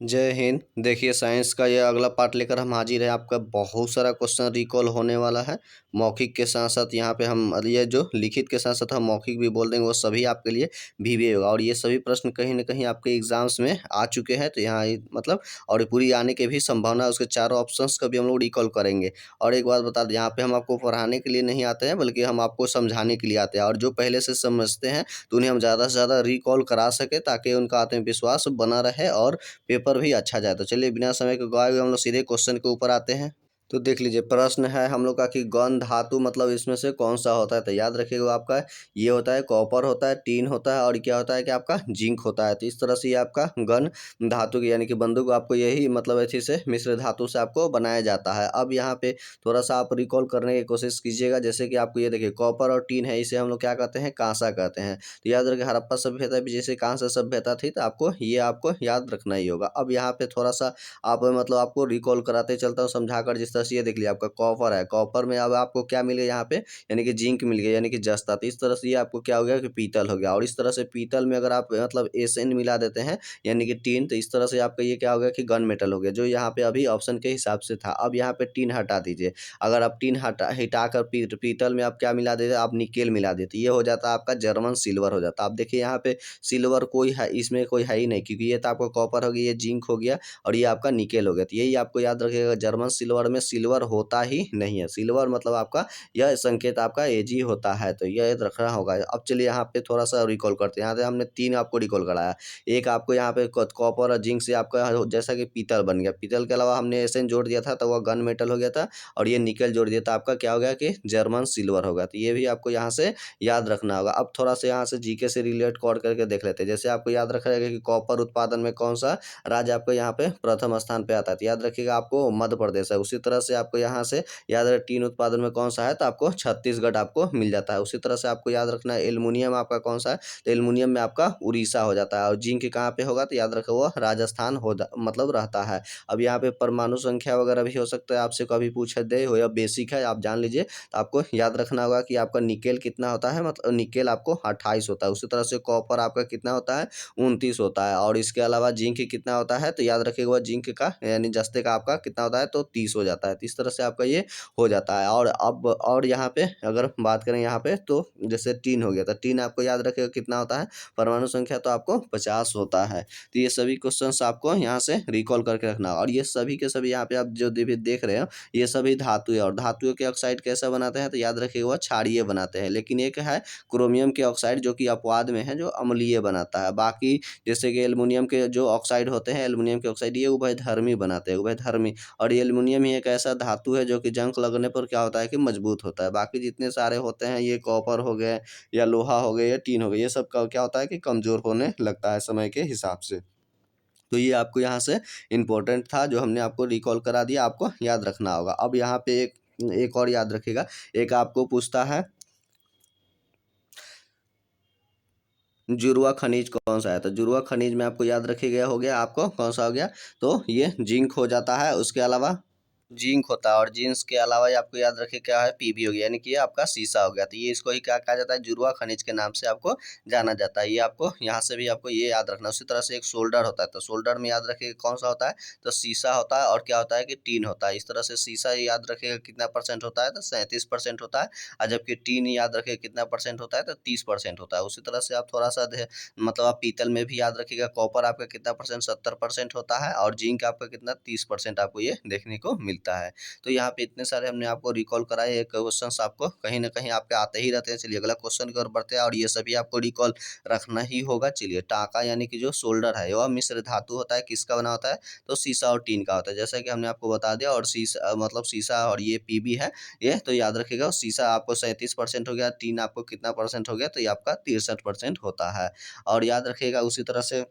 जय हिंद। देखिए साइंस का ये अगला पार्ट लेकर हम हाजिर हैं। आपका बहुत सारा क्वेश्चन रिकॉल होने वाला है। मौखिक के साथ साथ यहाँ पे हम ये जो लिखित के साथ साथ हम मौखिक भी बोल देंगे, वो सभी आपके लिए भी होगा। और ये सभी प्रश्न कहीं ना कहीं आपके एग्जाम्स में आ चुके हैं, तो यहाँ मतलब और पूरी आने की भी संभावना है। उसके चारों ऑप्शंस का भी हम लोग रिकॉल करेंगे। और एक बात बता दें, यहाँ पे हम आपको पढ़ाने के लिए नहीं आते हैं, बल्कि हम आपको समझाने के लिए आते हैं। और जो पहले से समझते हैं तो उन्हें हम ज़्यादा से ज़्यादा रिकॉल करा सके, ताकि उनका आत्मविश्वास बना रहे और पेपर भी अच्छा जाए। तो चलिए बिना समय को गवाए हुए हम लोग सीधे क्वेश्चन के ऊपर आते हैं। तो देख लीजिए, प्रश्न है हम लोग का कि गन धातु मतलब इसमें से कौन सा होता है। तो याद रखिएगा, आपका ये होता है कॉपर होता है, टीन होता है, और क्या होता है कि आपका जिंक होता है। तो इस तरह से ये आपका गन धातु की यानी कि बंदूक आपको यही मतलब अच्छी से मिश्र धातु से आपको बनाया जाता है। अब यहाँ पे थोड़ा सा आप रिकॉल करने की कोशिश कीजिएगा। जैसे कि आपको ये देखिए, कॉपर और टीन है, इसे हम लोग क्या कहते हैं, कांसा कहते हैं। तो याद रखिए, हड़प्पा सभ्यता भी जैसे कांसा सभ्यता थी, तो आपको याद रखना ही होगा। अब यहाँ पे थोड़ा सा आप मतलब आपको रिकॉल कराते चलता हूँ समझाकर। जिस तरह से ये देख लिया, आपका कॉपर है, कॉपर में अब आपको क्या मिल गया यहाँ पे, यानी कि जिंक मिल गया, यानी कि जस्ता। तो इस तरह से ये आपको क्या हो गया कि पीतल हो गया। और इस तरह से पीतल में अगर आप मतलब एसएन मिला देते हैं, यानी कि टीन, तो इस तरह से आपका ये क्या हो गया कि गन मेटल हो गया, जो यहाँ पे अभी ऑप्शन के हिसाब से था। अब यहाँ पे टीन हटा दीजिए। अगर आप टीन हटाकर पीतल में आप क्या मिला देते, आप निकेल मिला देते, ये हो जाता है आपका जर्मन सिल्वर हो जाता। आप देखिए यहाँ पे सिल्वर कोई है, इसमें कोई है ही नहीं, क्योंकि ये तो आपका कॉपर हो गया, ये जिंक हो गया, और ये आपका निकेल हो गया। तो यही आपको याद रखिएगा, जर्मन सिल्वर में सिल्वर होता ही नहीं है। सिल्वर मतलब आपका यह संकेत आपका एजी होता है, तो यह रखना होगा। अब चलिए यहाँ पे थोड़ा सा रिकॉल करते हैं। यहाँ से हमने 3 आपको रिकॉल कराया। एक आपको यहाँ पे कॉपर और जिंक से आपका जैसा कि पीतल बन गया, पीतल के अलावा हमने एसएन जोड़ दिया था, तो वह गन मेटल हो गया था। और ये निकेल जोड़ दिया था, आपका क्या हो गया कि जर्मन सिल्वर होगा। तो ये भी आपको यहाँ से याद रखना होगा। अब थोड़ा सा यहाँ से जीके से रिलेट करके देख लेते हैं। जैसे आपको याद रखना है कि कॉपर उत्पादन में कौन सा राज्य आपको यहाँ पे प्रथम स्थान पे आता है। तो याद रखिएगा, आपको मध्य प्रदेश है। उसी तरह से आपको यहाँ से याद रहे टीन उत्पादन में कौन सा है, तो आपको छत्तीसगढ़ आपको मिल जाता है। उसी तरह से आपको याद रखना है एल्युमिनियम आपका कौन सा है, तो एल्युमिनियम में आपका उड़ीसा हो जाता है। और जिंक कहाँ पे होगा, तो याद रखो वो राजस्थान मतलब रहता है। अब यहाँ पे परमाणु संख्या वगैरह भी हो सकता है, आपसे कभी पूछा दे हो, या बेसिक है आप जान लीजिए। तो आपको याद रखना होगा कि आपका निकेल कितना होता है, मतलब निकेल आपको 28 होता है। उसी तरह से कॉपर आपका कितना होता है, 29 होता है। और इसके अलावा जिंक कितना होता है, तो याद रखिएगा जिंक का यानी जस्ते का आपका कितना होता है, तो 30 हो जाता है। तो इस तरह से आपका ये हो जाता है। और अब और यहाँ पे अगर बात करें यहाँ पे, तो जैसे टीन हो गया, तो टीन आपको याद रखिएगा कितना होता है, परमाणु संख्या तो आपको 50 होता है। तो ये सभी क्वेश्चंस आपको यहाँ से रिकॉल करके रखना है। और ये सभी के सभी यहाँ पे आप जो भी देख रहे हो, ये सभी धातु है। और धातुओं के ऑक्साइड कैसा बनाते हैं, तो याद रखिएगा वह क्षारीय बनाते हैं। लेकिन एक है क्रोमियम के ऑक्साइड, जो कि अपवाद में है, जो अम्लीय बनाता है। बाकी जैसे कि एल्युमिनियम के जो ऑक्साइड होते हैं, एल्युमिनियम के ऑक्साइड, ये उभयधर्मी बनाते हैं, उभयधर्मी। और ये एल्युमिनियम ही एक ऐसा धातु है जो कि जंग लगने पर क्या होता है कि मजबूत होता है। बाकी जितने सारे होते हैं, ये कॉपर हो गए या लोहा हो गया या टीन हो गया, ये सब का क्या होता है कि कमजोर होने लगता है समय के हिसाब से। तो ये आपको यहाँ से इम्पोर्टेंट था, जो हमने आपको रिकॉल करा दिया, आपको याद रखना होगा। अब यहाँ पे एक और याद रखिएगा। एक आपको पूछता है, जुड़वा खनिज कौन सा है। तो जुड़वा खनिज में आपको याद रखिएगा, हो गया आपको कौन सा हो गया, तो ये जिंक हो जाता है। उसके अलावा जिंक होता है। और जिंक के अलावा ये आपको याद रखिए क्या है, पीबी हो गया, यानी कि ये आपका सीसा हो गया। तो ये इसको ही क्या कहा जाता है, जुड़वा खनिज के नाम से आपको जाना जाता है। ये आपको यहाँ से भी आपको ये याद रखना। उसी तरह से एक सोल्डर होता है, तो सोल्डर में याद रखिए कौन सा होता है, तो सीसा होता है। और क्या होता है कि टीन होता है। इस तरह से सीसा याद रखिएगा कितना परसेंट होता है, तो 37% होता है। और जबकि टीन याद रखिए कितना परसेंट होता है, तो 30% होता है। उसी तरह से आप थोड़ा सा मतलब आप पीतल में भी याद रखिएगा, कॉपर आपका कितना परसेंट, 70% होता है। और जिंक आपका कितना, 30% आपको ये देखने को मिलता है। तो यहाँ पे इतने सारे हमने आपको रिकॉल कराए। ये क्वेश्चंस आपको कहीं ना कहीं आपके आते ही रहते हैं। चलिए अगला क्वेश्चन की ओर बढ़ते हैं, और ये सभी आपको रिकॉल रखना ही होगा। चलिए, टाका यानी कि जो सोल्डर है, वह मिश्र धातु होता है, किसका बना होता है, तो सीसा और टीन का होता है, जैसा कि हमने आपको बता दिया। और सीसा मतलब सीसा और ये पीबी है, ये तो याद रखिएगा। सीसा आपको 37% हो गया, टीन आपको कितना परसेंट हो गया, तो ये आपका 63% होता है। और याद रखिएगा उसी तरह से,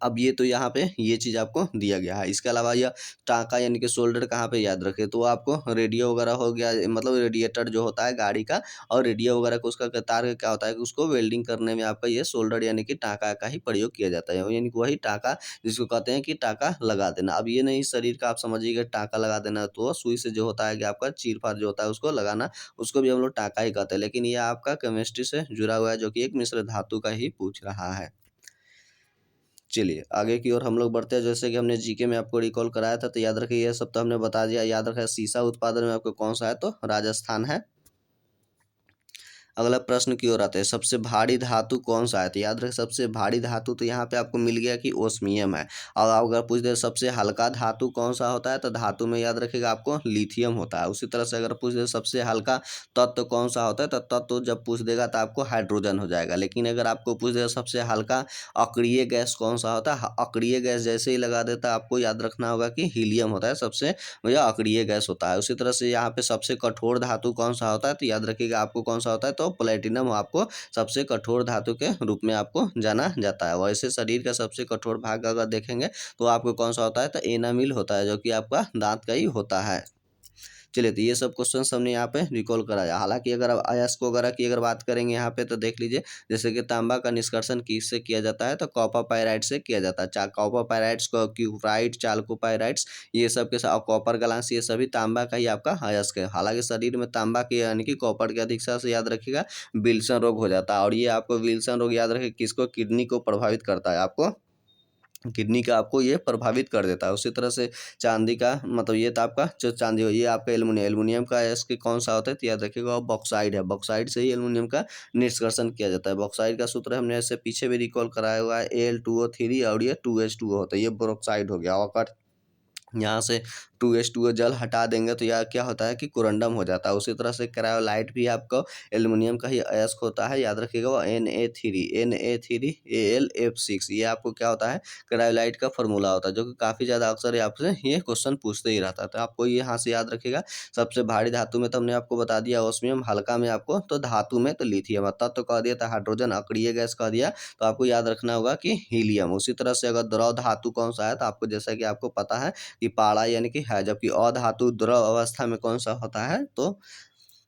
अब ये तो यहाँ पे ये चीज़ आपको दिया गया है। इसके अलावा यह टाँका यानी कि शोल्डर कहाँ पे याद रखें, तो आपको रेडियो वगैरह हो गया, मतलब रेडिएटर जो होता है गाड़ी का, और रेडियो वगैरह को उसका तार का क्या होता है कि उसको वेल्डिंग करने में आपका ये शोल्डर यानी कि टाँका का ही प्रयोग किया जाता है। यानी कि वही टाँका जिसको कहते हैं कि टाँका लगा देना। अब ये नहीं शरीर का आप समझिएगा टाँका लगा देना, तो सुई से जो होता है कि आपका चीर-फाड़ जो होता है उसको लगाना, उसको भी हम लोग टाँका ही कहते हैं। लेकिन ये आपका केमिस्ट्री से जुड़ा हुआ है, जो कि एक मिश्र धातु का ही पूछ रहा है। चलिए आगे की ओर हम लोग बढ़ते हैं। जैसे कि हमने जीके में आपको रिकॉल कराया था, तो याद रखिए ये सब तो हमने बता दिया। याद रखिए सीसा उत्पादन में आपको कौन सा है, तो राजस्थान है। अगला प्रश्न की ओर आते हैं, सबसे भारी धातु कौन सा है, तो याद रखें सबसे भारी धातु तो यहाँ पे आपको मिल गया कि ओस्मियम है। और अगर पूछ दे सबसे हल्का धातु कौन सा होता है, तो धातु में याद रखिएगा आपको लिथियम होता है। उसी तरह से अगर पूछ दे सबसे हल्का तत्व कौन सा होता है, तो तत्व जब पूछ देगा तो आपको हाइड्रोजन हो जाएगा। लेकिन अगर आपको पूछ देगा सबसे हल्का अक्रिय गैस कौन सा होता है, अक्रिय गैस जैसे ही लगा देता है आपको याद रखना होगा कि हीलियम होता है सबसे यह अक्रिय गैस होता है। उसी तरह से यहाँ पे सबसे कठोर धातु कौन सा होता है, तो याद रखिएगा आपको कौन सा होता है, तो प्लेटिनम आपको सबसे कठोर धातु के रूप में आपको जाना जाता है। वैसे शरीर का सबसे कठोर भाग अगर देखेंगे तो आपको कौन सा होता है, तो एनामिल होता है, जो कि आपका दांत का ही होता है। चलिए तो ये सब क्वेश्चन हमने यहाँ पे रिकॉल कराया। हालांकि अगर आप अयस्क वगैरह की अगर बात करेंगे यहाँ पे, तो देख लीजिए जैसे कि तांबा का निष्कर्षण किससे किया जाता है, तो कॉपर पायराइड से किया जाता है। कॉपर पायराइड्स को क्यूराइड चाल्कोपायराइड्स ये सब के साथ कॉपर ग्लास ये सभी तांबा का ही आपका अयस्क है। हालांकि शरीर में तांबा के यानी कि कॉपर के अधिकता से याद रखिएगा विल्सन रोग हो जाता है। और ये आपको विल्सन रोग याद रखिए किसको, किडनी को प्रभावित करता है, आपको किडनी का आपको ये प्रभावित कर देता है। उसी तरह से चांदी का मतलब ये तो आपका जो चांदी हो, ये आपका एल्युमिनियम, एल्युमिनियम का इसके कौन सा होता है, तो याद रखिएगा बॉक्साइड है। बॉक्साइड से ही एल्युमिनियम का निष्कर्षण किया जाता है। बॉक्साइड का सूत्र हमने ऐसे पीछे भी रिकॉल कराया हुआ है, Al2O3 और ये 2H2O होता है, ये बॉक्साइड हो गया। और यहाँ से 2H2O जल हटा देंगे तो यह क्या होता है कि कुरंडम हो जाता है। उसी तरह से क्रायोलाइट भी आपको एल्युमिनियम का ही अयस्क होता है, याद रखिएगा वो Na3Al ये आपको क्या होता है, क्रायोलाइट का फॉर्मूला होता है, जो कि काफ़ी ज़्यादा अक्सर आपसे ये क्वेश्चन पूछते ही रहता है। तो आपको ये यहाँ से याद रखिएगा सबसे भारी धातु में तो हमने आपको बता दिया ओस्मियम, हल्का में आपको तो धातु में तो लिथियम, तत्व तो कह दिया था हाइड्रोजन, अक्रिय गैस कह दिया तो आपको याद रखना होगा कि हीलियम। उसी तरह से अगर द्रव धातु कौन सा है, तो आपको जैसा कि आपको पता है कि पारा यानी कि है, जबकि अधातु द्रव अवस्था में कौन सा होता है, तो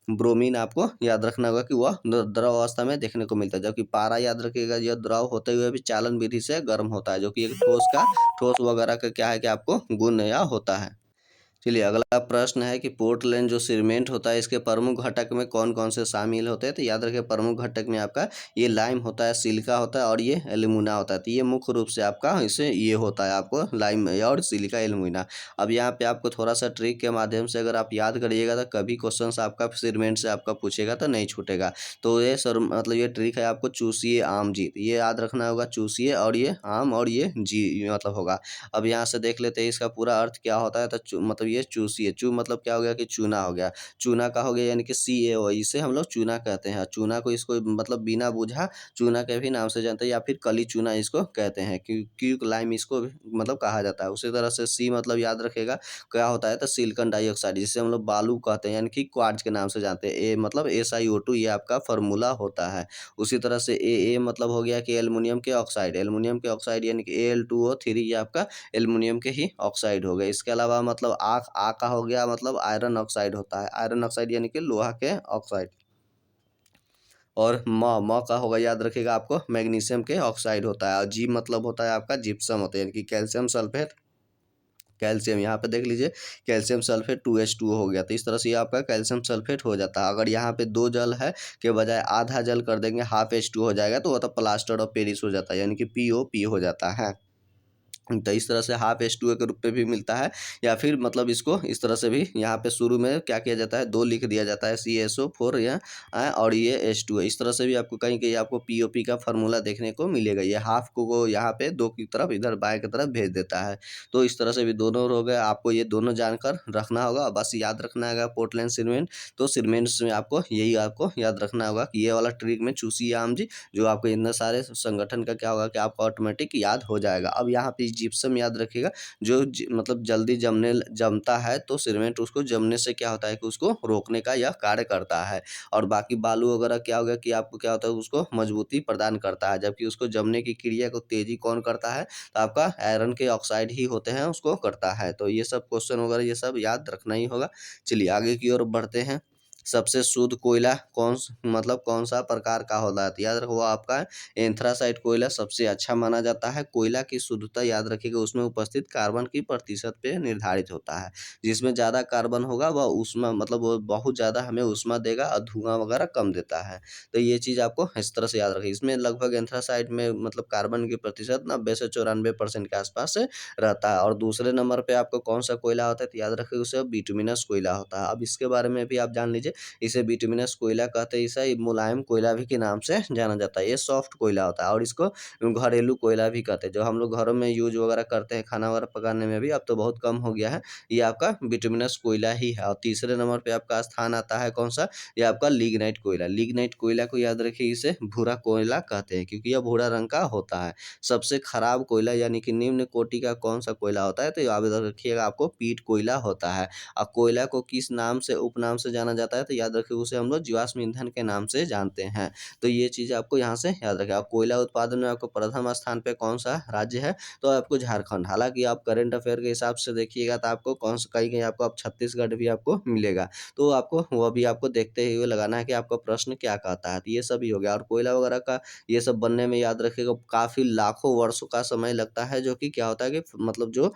ब्रोमीन आपको याद रखना होगा कि वह द्रव अवस्था में देखने को मिलता है। जबकि पारा याद रखिएगा यह द्रव होते हुए भी चालन विधि से गर्म होता है, जो कि एक ठोस वगैरह का क्या है कि आपको गुण या होता है। चलिए अगला प्रश्न है कि पोर्टलैंड जो सीमेंट होता है इसके प्रमुख घटक में कौन कौन से शामिल होते हैं, तो याद रखिए प्रमुख घटक में आपका ये लाइम होता है, सिलिका होता है और ये एल्यूमिना होता है। तो ये मुख्य रूप से आपका इसे ये होता है आपको लाइम और सिलिका एल्यूमिना। अब यहाँ पे आपको थोड़ा सा ट्रिक के माध्यम से अगर आप याद करिएगा तो कभी क्वेश्चन आपका सीमेंट से आपका पूछेगा तो नहीं छूटेगा। तो ये सर मतलब ये ट्रिक है, आपको चूसिए आम जीत, ये याद रखना होगा, चूसिए और ये आम और ये जी मतलब होगा। अब यहाँ से देख लेते हैं इसका पूरा अर्थ क्या होता है, तो मतलब ये चूसिए, चू मतलब क्या हो गया कि चूना हो गया, चूना का हो गया यानी कि CaO, इसे हम लोग चूना कहते हैं। चूना को इसको मतलब बिना बूझा चूना के भी नाम से जानते हैं, या फिर कली चूना इसको कहते हैं, क्यूक लाइम इसको भी मतलब कहा जाता है। उसी तरह से सी मतलब याद रखेगा क्या होता है, तो सिलिकॉन डाइऑक्साइड जिसे हम लोग बालू कहते हैं, यानी कि क्वार्ट्ज के नाम से जानते हैं। ए मतलब SiO2 ये आपका फॉर्मूला होता है। उसी तरह से ए मतलब हो गया कि एल्युमिनियम के ऑक्साइड, एल्युमिनियम के ऑक्साइड यानी कि Al2O3 ये आपका एल्युमिनियम के ही ऑक्साइड हो गए। इसके अलावा मतलब आ का हो गया मतलब आयरन ऑक्साइड होता है, आयरन ऑक्साइड यानी कि लोहा के ऑक्साइड। और म का होगा याद रखिएगा आपको मैग्नीशियम के ऑक्साइड होता है। और जी मतलब होता है आपका जिप्सम होता है, यानी कि कैल्शियम सल्फेट, कैल्शियम यहाँ पे देख लीजिए कैल्शियम सल्फेट 2H2O हो गया। तो इस तरह से ये आपका कैल्शियम सल्फेट हो जाता है। अगर यहाँ पे 2 जल है के बजाय आधा जल कर देंगे, हाफ H2 हो जाएगा, तो वो तो प्लास्टर ऑफ पेरिस हो जाता है, यानी कि POP हो जाता है। तो इस तरह से हाफ H2O के रूप में भी मिलता है, या फिर मतलब इसको इस तरह से भी यहाँ पे शुरू में क्या किया जाता है, 2 लिख दिया जाता है CSO4 या और ये H2O। इस तरह से भी आपको कहीं कहीं आपको POP का फार्मूला देखने को मिलेगा। ये हाफ को यहाँ पे 2 की तरफ इधर बाएं की तरफ भेज देता है। तो इस तरह से भी दोनों हो गए, आपको ये दोनों जानकर रखना होगा। बस याद रखना होगा पोर्टलैंड सीमेंट, तो सीमेंट्स में आपको यही आपको याद रखना होगा कि ये वाला ट्रिक में चूसी आम जी जो आपको इतने सारे संगठन का क्या होगा कि आपको ऑटोमेटिक याद हो जाएगा। अब यहाँ पे जिप्सम याद रखिएगा जो मतलब जल्दी जमता है, तो सीमेंट उसको जमने से क्या होता है कि उसको रोकने का यह कार्य करता है। और बाकी बालू वगैरह क्या होगा कि आपको क्या होता है उसको मजबूती प्रदान करता है, जबकि उसको जमने की क्रिया को तेजी कौन करता है, तो आपका आयरन के ऑक्साइड ही होते हैं उसको करता है। तो ये सब क्वेश्चन वगैरह ये सब याद रखना ही होगा। चलिए आगे की ओर बढ़ते हैं। सबसे शुद्ध कोयला मतलब कौन सा प्रकार का होता है? तो याद रखो वो आपका एंथ्रासाइट कोयला सबसे अच्छा माना जाता है। कोयला की शुद्धता याद रखिएगा उसमें उपस्थित कार्बन की प्रतिशत पे निर्धारित होता है। जिसमें ज़्यादा कार्बन होगा वह ऊष्मा मतलब वो बहुत ज़्यादा हमें ऊष्मा देगा और धुआं वगैरह कम देता है। तो ये चीज़ आपको इस तरह से याद रखिए। इसमें लगभग एंथ्रासाइट में मतलब कार्बन की प्रतिशत 90 से 94% के आसपास रहता है। और दूसरे नंबर पे आपको कौन सा कोयला होता है? तो याद रखिए उसे बिटुमिनस कोयला होता है। अब इसके बारे में भी आप जान लीजिए। इसे बिटुमिनस कोयला कहते हैं। इसे मुलायम कोयला भी के नाम से जाना जाता है। ये सॉफ्ट कोयला होता है और इसको घरेलू कोयला भी कहते हैं। जो हम लोग घरों में यूज वगैरह करते हैं खाना वगैरह पकाने में भी, अब तो बहुत कम हो गया है। ये आपका बिटुमिनस कोयला ही है। और तीसरे नंबर पे आपका स्थान आता है कौन सा? ये आपका लिग्नाइट कोयला। लिग्नाइट कोयला को याद रखिए इसे भूरा कोयला कहते हैं क्योंकि यह भूरा रंग का होता है। सबसे खराब कोयला यानी कि निम्न कोटि का कौन सा कोयला होता है? तो याद रखिएगा आपको पीट कोयला होता है। और कोयला को किस नाम से उपनाम से जाना जाता है? तो याद रखिए उसे हम लोग जीवाश्म ईंधन के नाम से जानते हैं। तो ये चीज़ आपको यहाँ से याद रखें। और कोयला उत्पादन में आपको प्रथम स्थान पे कौन सा राज्य है? तो आपको झारखंड। हालांकि आप करंट अफेयर के हिसाब से देखिएगा तो आपको कौन सा कहीं कहीं आपको अब छत्तीसगढ़ भी आपको मिलेगा। तो आपको वह भी आपको देखते हुए लगाना है कि आपका प्रश्न क्या कहता है। तो ये सब ही हो गया। और कोयला वगैरह का ये सब बनने में याद रखिएगा काफ़ी लाखों वर्षों का समय लगता है। जो कि क्या होता है कि मतलब जो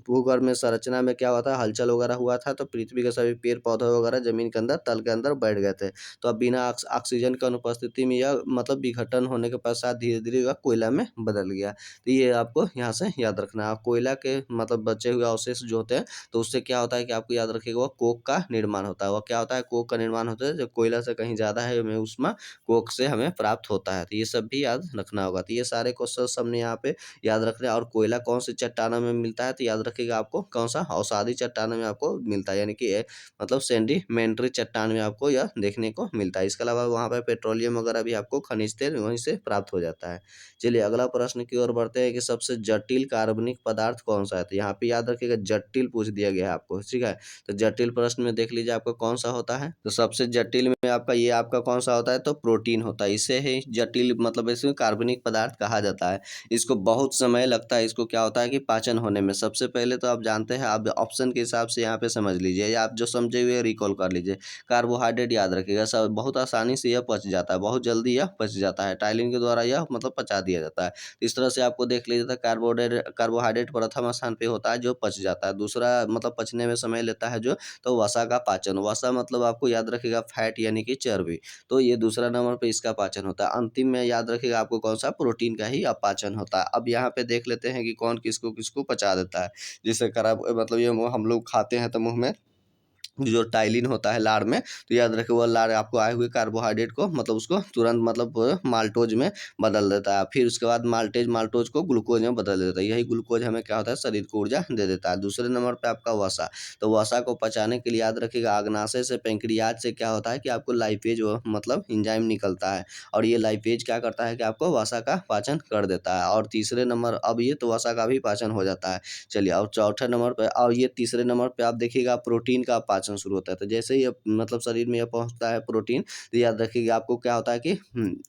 भूगर्भ में संरचना में क्या होता है हलचल वगैरह हुआ था तो पृथ्वी के सभी पेड़ पौधे वगैरह जमीन के अंदर तल के अंदर बैठ गए थे। तो अब बिना ऑक्सीजन की अनुपस्थिति में यह मतलब विघटन होने के पश्चात धीरे धीरे वह कोयला में बदल गया। तो ये आपको यहाँ से याद रखना है। कोयला के मतलब बचे हुए अवशेष जो होते हैं तो उससे क्या होता है कि आपको याद रखिएगा वह कोक का निर्माण होता है। वह क्या होता है? कोक का निर्माण होता है। जब कोयला से कहीं ज़्यादा है हमें ऊष्मा कोक से हमें प्राप्त होता है। तो ये सब भी याद रखना होगा। तो ये सारे क्वेश्चन हमने यहाँ पे याद रख रहे हैं। और कोयला कौन सी चट्टानों में मिलता है? तो याद रखिएगा आपको कौन सा अवसादी चट्टानों में आपको मिलता है यानी कि मतलब सेडिमेंट्री चट्टान में आपको यह देखने को मिलता है। इसके अलावा वहाँ पे पेट्रोलियम वगैरह भी आपको खनिज तेल वहीं से प्राप्त हो जाता है। चलिए अगला प्रश्न की ओर बढ़ते हैं कि सबसे जटिल कार्बनिक पदार्थ कौन सा है? तो यहाँ पे याद रखिएगा जटिल पूछ दिया गया है आपको, ठीक है। तो जटिल प्रश्न में देख लीजिए आपका कौन सा होता है? तो सबसे जटिल में आपका ये आपका कौन सा होता है? तो प्रोटीन होता है। इसे ही जटिल मतलब इसमें कार्बनिक पदार्थ कहा जाता है। इसको बहुत समय लगता है। इसको क्या होता है कि पाचन होने में। सबसे पहले तो आप जानते हैं, आप ऑप्शन के हिसाब से यहाँ पे समझ लीजिए या आप जो समझे हुए रिकॉल कर लीजिए। कार्बोहाइड्रेट याद रखिएगा सब बहुत आसानी से यह पच जाता है, बहुत जल्दी यह पच जाता है। टाइलिन के द्वारा यह मतलब पचा दिया जाता है। तो इस तरह से आपको देख लीजिए तो कार्बोहाइड्रेट प्रथम स्थान पे होता है जो पच जाता है। दूसरा मतलब पचने में समय लेता है जो, तो वसा का पाचन। वसा मतलब आपको याद रखिएगा फैट यानी कि चर्बी। तो ये दूसरा नंबर पे इसका पाचन होता है। अंतिम में याद रखिएगा आपको कौन सा? प्रोटीन का ही अपाचन होता है। अब यहाँ पे देख लेते हैं कि कौन किसको किसको पचा देता है। जिससे खराब मतलब ये हम लोग खाते हैं तो मुंह में जो टाइलिन होता है लार में, तो याद रखिए वो लार आपको आए हुए कार्बोहाइड्रेट को मतलब उसको तुरंत मतलब माल्टोज में बदल देता है। फिर उसके बाद माल्टोज को ग्लूकोज में बदल देता है। यही ग्लूकोज हमें क्या होता है? शरीर को ऊर्जा दे देता है। दूसरे नंबर पे आपका वसा। तो वसा को पचाने के लिए याद रखिएगा अग्नाशय से पेंक्रियाज से क्या होता है कि आपको लाइपेज मतलब एंजाइम निकलता है। और ये लाइपेज क्या करता है कि आपको वसा का पाचन कर देता है। और तीसरे नंबर अब ये तो वसा का भी पाचन हो जाता है। चलिए और चौथे नंबर पे और ये तीसरे नंबर पे आप देखिएगा प्रोटीन का पाचन शुरू होता है। तो जैसे ही मतलब शरीर में यह पहुंचता है प्रोटीन, तो याद रखिएगा आपको क्या होता है कि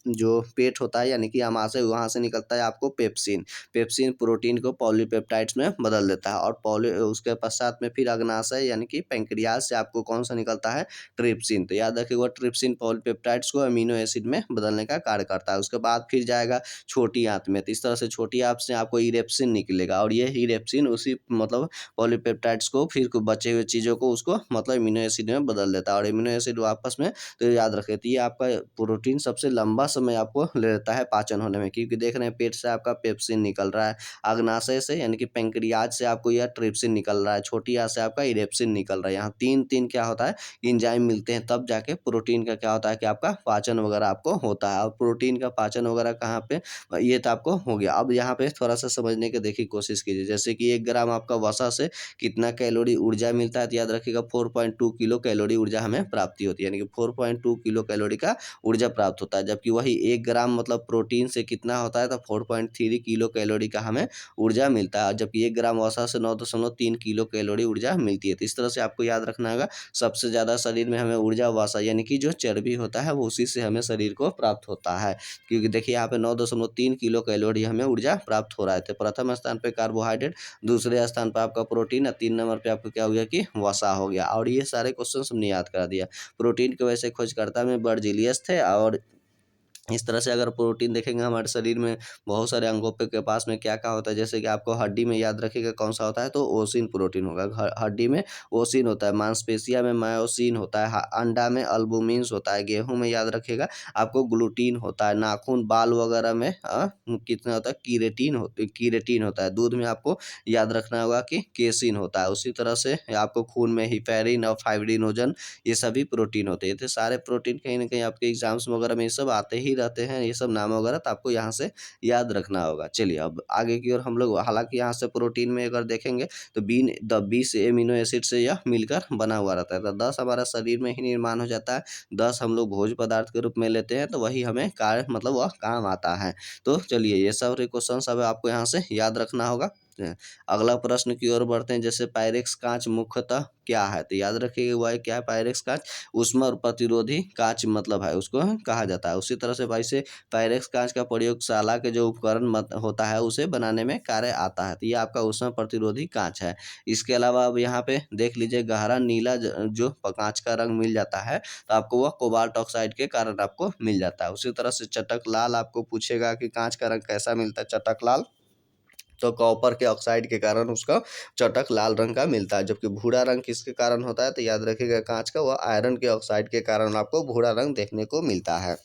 जो पेट होता है यानी कि आमाशय वहाँ से निकलता है आपको पेप्सिन। पेप्सिन प्रोटीन को पॉलीपेप्टाइड्स में बदल देता है। और उसके पश्चात में फिर अग्नाशय यानी कि पेंक्रियाज से आपको कौन सा निकलता है? ट्रिप्सिन। तो याद रखिएगा ट्रिप्सिन पॉलीपेप्टाइड्स को अमीनो एसिड में बदलने का कार्य करता है। उसके बाद फिर जाएगा छोटी आंत में। तो इस तरह से छोटी आंत से आपको इरेप्सिन निकलेगा और ये इरेप्सिन उसी मतलब पॉलीपेप्टाइड्स को फिर बचे हुए चीज़ों को उसको मतलब इम्यूनो एसिड में बदल देता है। और इम्यूनो एसिड वापस में तो याद रखें तो ये आपका प्रोटीन सबसे लंबा समय आपको ले लेता है पाचन होने में, क्योंकि देख रहे हैं पेट से आपका पेप्सिन निकल रहा है, अग्नाशय से यानी कि पेंक्रियाज से आपको यह ट्रिप्सिन निकल रहा है, छोटी आंत से आपका इरेप्सिन निकल रहा है। यहाँ तीन तीन क्या होता है? एंजाइम मिलते हैं तब जाके प्रोटीन का क्या होता है कि आपका पाचन वगैरह आपको होता है। और प्रोटीन का पाचन वगैरह कहाँ पे? ये तो आपको हो गया। अब यहाँ पे थोड़ा सा समझने की देखिए कोशिश कीजिए। जैसे कि 1 ग्राम आपका वसा से कितना कैलोरी ऊर्जा मिलता है? तो याद रखिएगा 4.2 किलो कैलोरी ऊर्जा हमें प्राप्ति होती है, यानी कि 4.2 किलो कैलोरी का ऊर्जा प्राप्त होता है। जबकि वही 1 ग्राम मतलब प्रोटीन से कितना होता है? तो 4.3 किलो कैलोरी का हमें ऊर्जा मिलता है। जबकि 1 ग्राम वसा से 9.3 किलो कैलोरी ऊर्जा मिलती है। तो इस तरह से आपको याद रखना होगा सबसे ज़्यादा शरीर में हमें ऊर्जा वसा यानी कि जो चर्बी होता है वो उसी से हमें शरीर को प्राप्त होता है। क्योंकि देखिए यहाँ पे 9.3 किलो कैलोरी हमें ऊर्जा प्राप्त हो रहा है। तो प्रथम स्थान पे कार्बोहाइड्रेट, दूसरे स्थान पर आपका प्रोटीन और 3 नंबर पे आपको क्या हो गया कि वसा हो गया। और और ये सारे क्वेश्चन हमने याद करा दिया। प्रोटीन के वैसे खोजकर्ता में बर्जीलियस थे। और इस तरह से अगर प्रोटीन देखेंगे हमारे शरीर में बहुत सारे अंगों पे के पास में क्या-क्या होता है, जैसे कि आपको हड्डी में याद रखिएगा कौन सा होता है, तो ओसिन प्रोटीन होगा। हड्डी में ओसिन होता है, मांसपेशिया में मायोसिन होता है, अंडा में अल्बुमिन्स होता है, गेहूं में याद रखिएगा आपको ग्लूटीन होता है, नाखून बाल वगैरह में कितना होता है, कीरेटिन होता है, दूध में आपको याद रखना होगा कि केसिन होता है। उसी तरह से आपको खून में हिपेरिन और फाइब्रिनोजन, ये सभी प्रोटीन होते हैं। ये तो सारे प्रोटीन कहीं ना कहीं आपके एग्जाम्स वगैरह में ये सब आते ही रहते हैं, ये सब नाम वगैरह, तो आपको यहाँ से याद रखना होगा। चलिए अब आगे की ओर हम लोग, हालांकि यहाँ से प्रोटीन में अगर देखेंगे तो 20 एमिनो एसिड से यह मिलकर बना हुआ रहता है। तो 10 हमारा शरीर में ही निर्माण हो जाता है, 10 हम लोग भोज्य पदार्थ के रूप में लेते हैं, तो वही हमें कार्य मतलब वह काम आता है। तो चलिए ये सब क्वेश्चन सब आपको यहाँ से याद रखना होगा। अगला प्रश्न की ओर बढ़ते हैं। जैसे पायरेक्स कांच मुख्यतः क्या है, तो याद रखिएगा वह क्या है, पायरेक्स कांच उष्मा और प्रतिरोधी कांच मतलब है, उसको कहा जाता है। उसी तरह से भाई से पायरेक्स कांच का प्रयोगशाला के जो उपकरण होता है उसे बनाने में कार्य आता है, तो ये आपका उष्मा प्रतिरोधी कांच है। इसके अलावा अब यहाँ पे देख लीजिए गहरा नीला जो कांच का रंग मिल जाता है, तो आपको वह कोबाल्ट ऑक्साइड के कारण आपको मिल जाता है। उसी तरह से चटक लाल आपको पूछेगा कि कांच का रंग कैसा मिलता है चटक लाल, तो कॉपर के ऑक्साइड के कारण उसका चटक लाल रंग का मिलता है। जबकि भूरा रंग किसके कारण होता है, तो याद रखिएगा कांच का वह आयरन के ऑक्साइड के कारण आपको भूरा रंग देखने को मिलता है।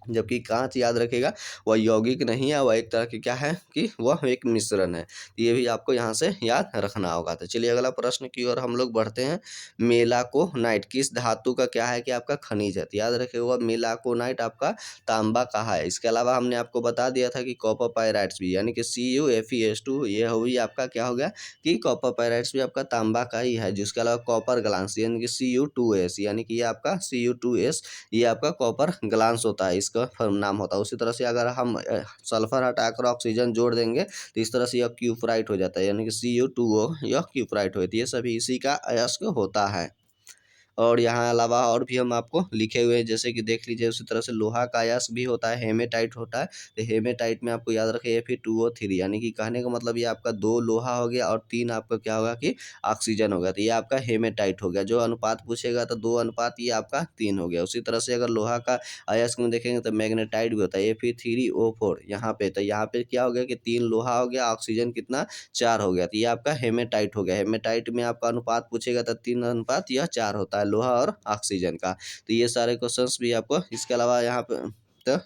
जबकि कांच याद रखिएगा वह यौगिक नहीं है, वह एक तरह की क्या है कि वह एक मिश्रण है। ये भी आपको यहाँ से याद रखना होगा। तो चलिए अगला प्रश्न की ओर हम लोग बढ़ते हैं। मेलाकोनाइट किस धातु का क्या है कि आपका खनिज है, तो याद रखिएगा मेलाकोनाइट आपका तांबा का है। इसके अलावा हमने आपको बता दिया था कि कॉपर पायराइट्स भी यानी कि CuFeS2, ये हुई आपका क्या हो गया कि कॉपर पायराइट्स भी आपका तांबा का ही है। जिसके अलावा कॉपर ग्लांस यानी कि Cu2S, यानी कि ये आपका Cu2S, ये आपका कॉपर ग्लांस होता है, इसका फर्म नाम होता है। उसी तरह से अगर हम सल्फर हटाकर ऑक्सीजन जोड़ देंगे तो इस तरह से यह क्यूप्राइट हो जाता है, यानी कि CU2O यह क्यूप्राइट होती है। ये सभी इसी का अयस्क होता है। और यहाँ अलावा और भी हम आपको लिखे हुए हैं, जैसे कि देख लीजिए। उसी तरह से लोहा का अयस्क भी होता है, हेमेटाइट होता है। तो हेमेटाइट में आपको याद रखिए Fe2O3, यानी कि कहने का मतलब ये आपका 2 लोहा हो गया और 3 आपका क्या होगा कि ऑक्सीजन हो गया, तो ये आपका हेमेटाइट हो गया। जो अनुपात पूछेगा तो 2 अनुपात ये आपका 3 हो गया। उसी तरह से अगर लोहा का अयस्क में देखेंगे तो मैग्नेटाइट भी होता है, Fe3O4 यहाँ पे। तो यहाँ पे क्या हो गया कि 3 लोहा हो गया, ऑक्सीजन कितना 4 हो गया, तो ये आपका हेमेटाइट हो गया। हेमेटाइट में आपका अनुपात पूछेगा तो 3 अनुपात यह 4 होता है लोहा और ऑक्सीजन का। तो ये सारे क्वेश्चंस भी आपको, इसके अलावा यहाँ पे तो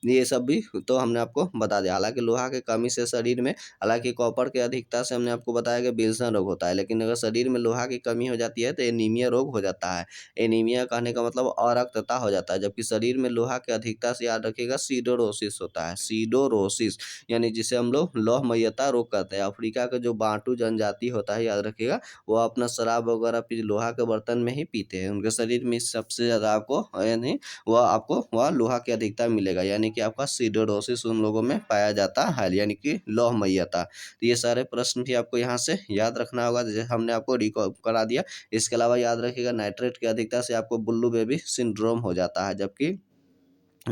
ये सब भी तो हमने आपको बता दिया। हालांकि लोहा के कमी से शरीर में, हालांकि कॉपर के अधिकता से हमने आपको बताया कि विल्सन रोग होता है, लेकिन अगर शरीर में लोहा की कमी हो जाती है तो एनीमिया रोग हो जाता है। एनीमिया कहने का मतलब अरक्तता हो जाता है। जबकि शरीर में लोहा की अधिकता से याद रखिएगा सीडोरोसिस होता है, सीडोरोसिस, यानी जिसे हम लोग लौहमयता रोग कहते हैं। अफ्रीका का जो बांटू जनजाति होता है याद रखिएगा, वो अपना शराब वगैरह पी लोहा के बर्तन में ही पीते हैं। उनके शरीर में सबसे ज़्यादा आपको यानी वह लोहा की अधिकता मिलेगा, यानी कि आपका सिडोरोसिस उन लोगों में पाया जाता है, यानी कि लौहमयता। तो ये सारे प्रश्न भी आपको यहाँ से याद रखना होगा, जैसे हमने आपको रिकॉल करा दिया। इसके अलावा याद रखिएगा नाइट्रेट की अधिकता से आपको बुल्लू बेबी सिंड्रोम हो जाता है, जबकि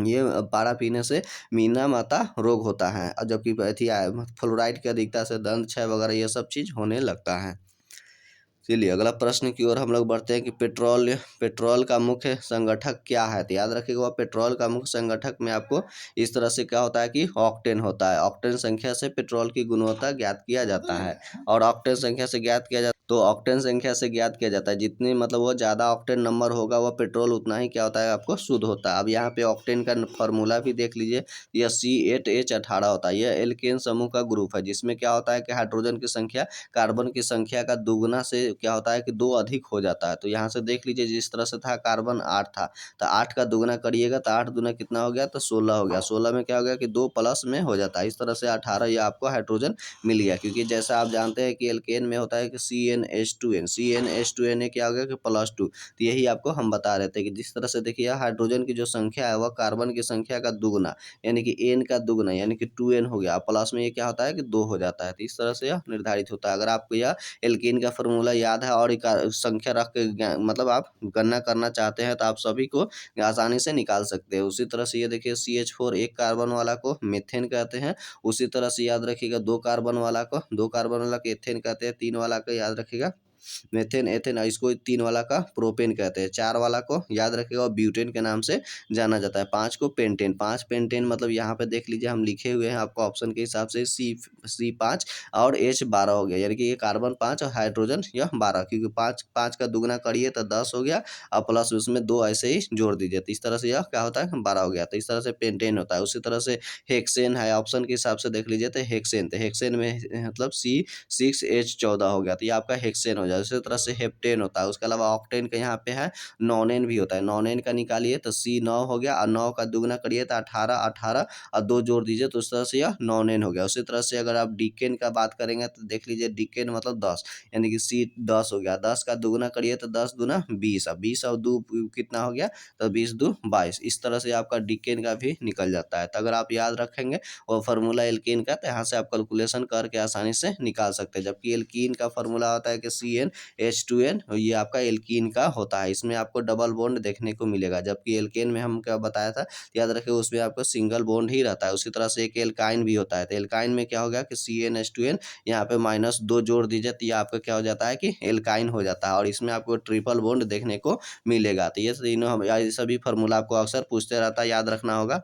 ये पारा पीने से मीना माता रोग होता है। और जबकि फ्लोराइड की अधिकता से दंत क्षय वगैरह ये सब चीज़ होने लगता है। चलिए अगला प्रश्न की ओर हम लोग बढ़ते हैं कि पेट्रोल का मुख्य संगठक क्या है, तो याद रखिएगा पेट्रोल का मुख्य संगठक में आपको इस तरह से क्या होता है कि ऑक्टेन होता है। ऑक्टेन संख्या से पेट्रोल की गुणवत्ता ज्ञात किया जाता है। और ऑक्टेन संख्या से ज्ञात किया जाता तो ऑक्टेन संख्या से ज्ञात किया जाता है, जितनी मतलब वो ज़्यादा ऑक्टेन नंबर होगा वह पेट्रोल उतना ही क्या होता है आपको शुद्ध होता है। अब यहाँ पे ऑक्टेन का फार्मूला भी देख लीजिए, यह C8H18 होता है। यह एल्केन समूह का ग्रुप है, जिसमें क्या होता है कि हाइड्रोजन की संख्या कार्बन की संख्या का दुगुना से क्या होता है कि 2 अधिक हो जाता है। तो यहाँ से देख लीजिए, जिस तरह से था कार्बन 8 था, तो 8 का दुगुना करिएगा तो 8 दूना कितना हो गया, तो 16 हो गया। 16 में क्या हो गया कि 2 प्लस में हो जाता है। इस तरह से 18 ये आपको हाइड्रोजन मिल गया। क्योंकि जैसा आप जानते हैं कि एल्केन में होता है कि CnH2n क्या हो गया कि +2। तो यही आपको हम बता रहे थे कि जिस तरह से देखिए हाइड्रोजन की जो संख्या है वह कार्बन की संख्या का दुगुना, यानी कि n का दुगुना, यानी कि 2n हो गया। प्लस में ये क्या होता है कि 2 हो जाता है। तो इस तरह से यह निर्धारित होता है। अगर आपको यह एल्कीन का फार्मूला याद है और संख्या रख के मतलब आप गणना करना चाहते हैं तो आप सभी को आसानी से निकाल सकते हैं। उसी तरह से ये देखिए CH4 एक कार्बन वाला को मेथेन कहते हैं। उसी तरह से याद रखिएगा 2 कार्बन वाला को एथेन कहते हैं। 3 वाला को याद रखिएगा मेथेन, एथेन, इसको 3 वाला का प्रोपेन कहते हैं। 4 वाला को याद रखिएगा ब्यूटेन के नाम से जाना जाता है। 5 को पेंटेन, 5 पेंटेन मतलब यहाँ पे देख लीजिए हम लिखे हुए हैं आपको ऑप्शन के हिसाब से C5 और H12 हो गया, यानी कि ये कार्बन 5 और हाइड्रोजन यह 12, क्योंकि 5 5 का दुगना करिए तो 10 हो गया और प्लस उसमें 2 ऐसे ही जोड़ दीजिए, तो इस तरह से यह क्या होता है 12 हो गया। तो इस तरह से पेंटेन होता है। उसी तरह से हेक्सेन है, ऑप्शन के हिसाब से देख लीजिए तो हेक्सेन, तो हेक्सेन में मतलब C6H14 हो गया, तो ये आपका हेक्सेन हो जाए। उसी तरह से हेप्टेन होता है। उसके अलावा ऑक्टेन का यहाँ पे है, नॉनेन भी होता है। नॉनेन का निकालिए तो C9 हो गया और 9 का दुगना करिए तो 18, 18 और 2 जोड़ दीजिए तो उस तरह से यह नॉनेन हो गया। उसी तरह से अगर आप डिकेन का बात करेंगे तो देख लीजिए डिकेन मतलब 10, यानी कि C10 हो गया। 10 का दुगना करिए तो 10 दूना 20 और 20 और 2 कितना हो गया, तो 20 2 22। इस तरह से आपका डिकेन का भी निकल जाता है। तो अगर आप याद रखेंगे वो फार्मूला एल्कीन का, तो यहाँ से आप कैलकुलेशन करके आसानी से निकाल सकते हैं। जबकि एल्कीन का फार्मूला होता है कि CnH2n, ये आपका एल्कीन का होता है। इसमें आपको डबल बॉन्ड देखने को मिलेगा, जबकि एल्केन में हम क्या बताया था, याद रखिए उसमें आपको सिंगल बॉन्ड ही रहता है। उसी तरह से एक एल्काइन भी होता है। तो एल्काइन में क्या होगा कि CnH2n, यहाँ पे -2 जोड़ दीजिए तो ये आपका क्या हो जाता है कि एल्काइन हो जाता है, और इसमें आपको ट्रिपल बॉन्ड देखने को मिलेगा। तो ये तीनों हम, ये सभी फार्मूला आपको अक्सर पूछते रहता है, याद रखना होगा।